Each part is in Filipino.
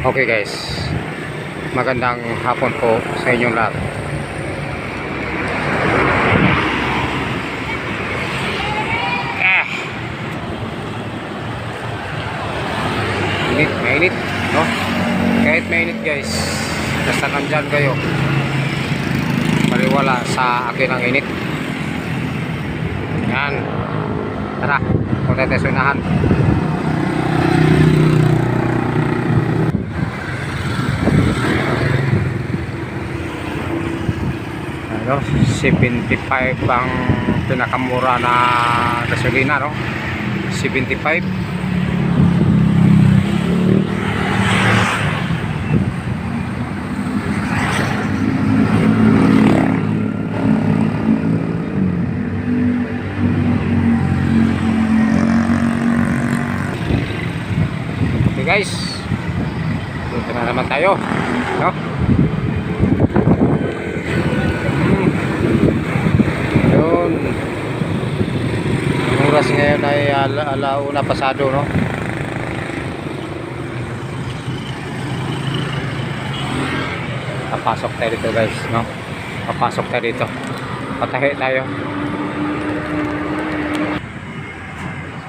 Okay guys, magandang hapon po sa inyong lahat. Mainit, no? Kahit mainit guys, basta nandyan kayo, baliwala sa akin ang init. Yan, tara, punta tayo sa unahan. Ano, 75 ang pinakamura na gasolina, no? 75. Okay guys, dito na naman tayo, no? Yun, ang oras ngayon ay alauna pasado, no? Papasok tayo dito guys, no? Papasok tayo dito, patahi tayo.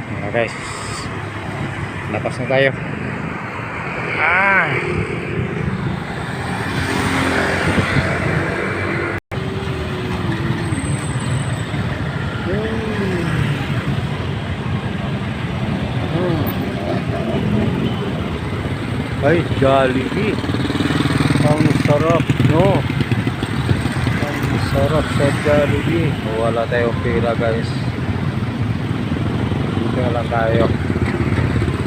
Okay guys, lapas na tayo. Ay, Jollibee. Ang sarap, no? Ang sarap sa Jollibee. Wala tayong pera guys. Dito na lang tayo.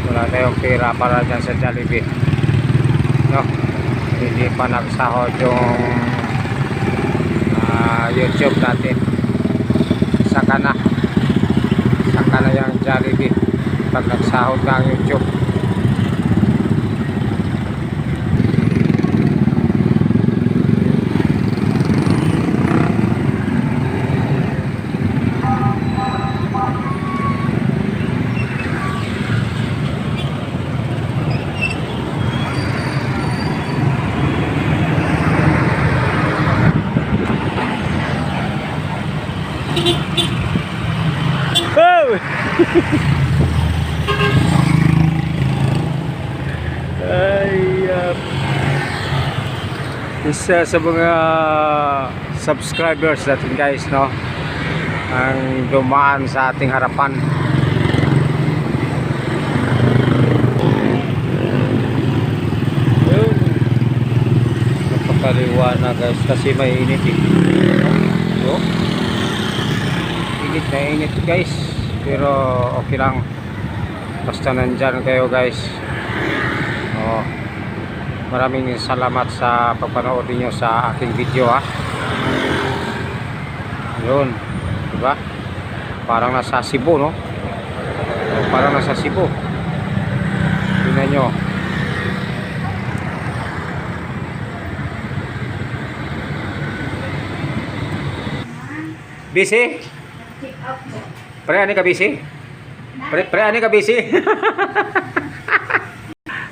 Wala tayong pera para dyan sa Jollibee, no? Hindi pa nagsahod yung YouTube natin. Saka na yung Jollibee pag nagsahod na ang YouTube. Oh! Isa sa mga subscribers natin guys, no, ang dumaan sa ating harapan. Napakaliwanag guys kasi may init eh. So, init na init guys, pero okay lang basta nandyan kayo guys. Maraming salamat sa pagpanood niyo sa aking video, ha. Yun, diba? Parang nasa Cebu, no? Parang nasa Cebu. Tingnan nyo. Busy? Pre, ani ka busy? Pre, ani ka busy?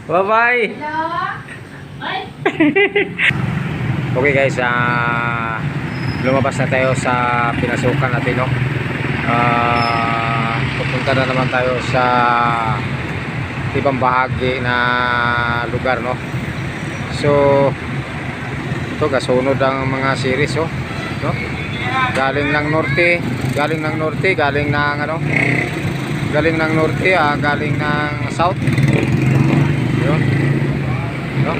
Bye-bye. Okay guys, lumabas na tayo sa pinasukan natin, no? Pupunta na naman tayo sa ibang bahagi na lugar, no? So ito, kasunod ang mga series, oh, no? Galing ng norte, galing ng south. Yun, no?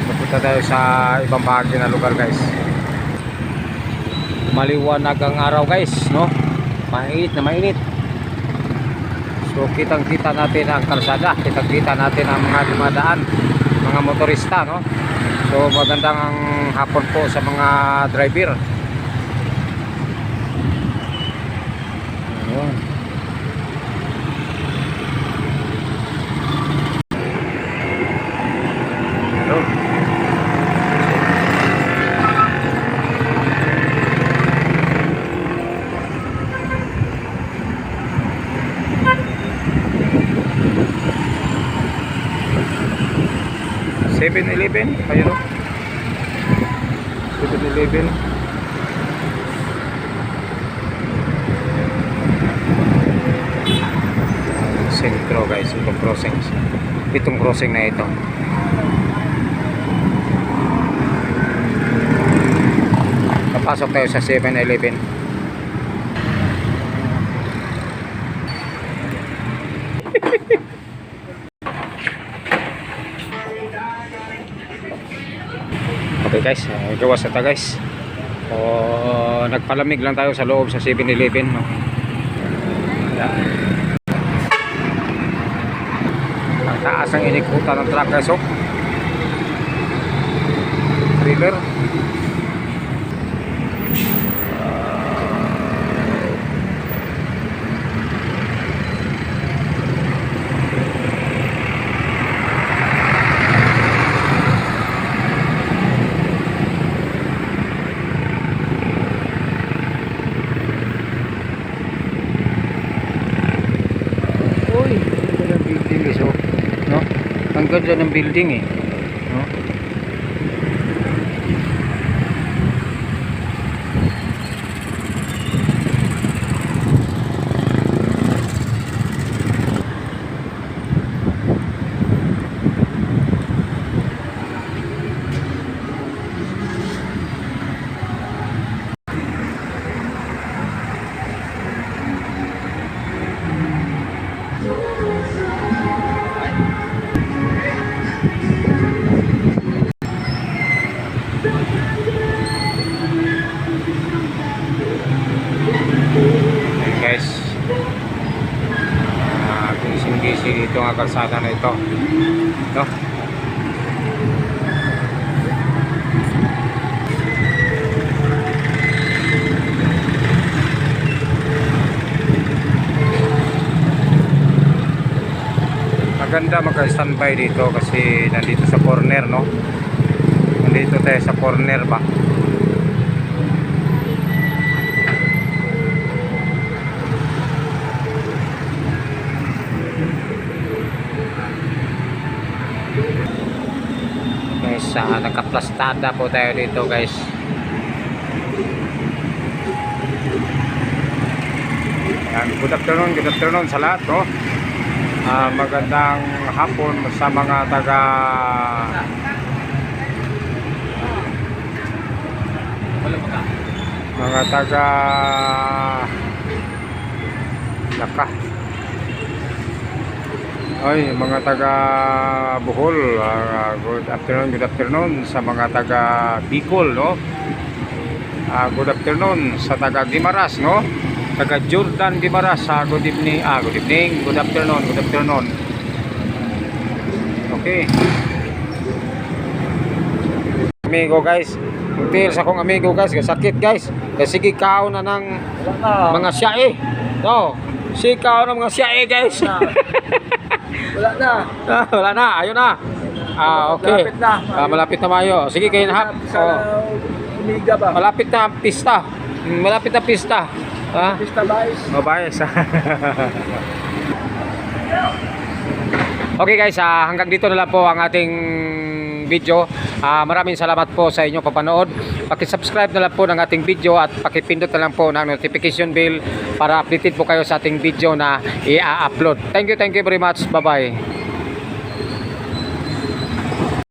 Pupunta tayo sa ibang bahagi na lugar guys. Maliwanag ang araw guys, no? Mainit na mainit. So kitang kita natin ang kalsada, kitang kita natin ang mga dumadaan, mga motorista, no? So magandang hapon po sa mga driver. Ayun. Ayun. 7-Eleven. Ayun o. 7-Eleven. Sentro guys, itong crossing na ito. Papasok tayo sa 7-Eleven. Okay guys, gawas na ta guys. Nagpalamig lang tayo sa loob sa 7-Eleven, no? Ang taas ang inikutan ng truck guys, oh. Trailer. Ang ganda ng building eh, no? Guys, busy dito ang kalsada na ito, no? Maganda magka-standby dito kasi nandito sa corner, no? Nandito tayo sa corner ba? Guys, nakaplastada po tayo dito guys. Good afternoon sa lahat, no? Magandang hapon sa mga taga mga taga Bohol. Good afternoon sa mga taga Bicol, no? Good afternoon sa taga Guimaras, no? Taga Jordan Guimaras, good evening, good afternoon. Okay. Amigo guys, until sa akong amigo guys, sakit guys. Sige kao na ng mga siyae. No, sikaw ng mga siyae guys. Wala na, ayun na. Okay. Malapit na mayo. Sige kayo na. Malapit na pista. Pista Baez. Baez. Okay guys, hanggang dito na lang po ang ating video. Maraming salamat po sa inyong papanood. Paki-subscribe na lang po ng ating video at paki-pindot na lang po ng notification bell para updated po kayo sa ating video na i-upload. Thank you very much. Bye-bye.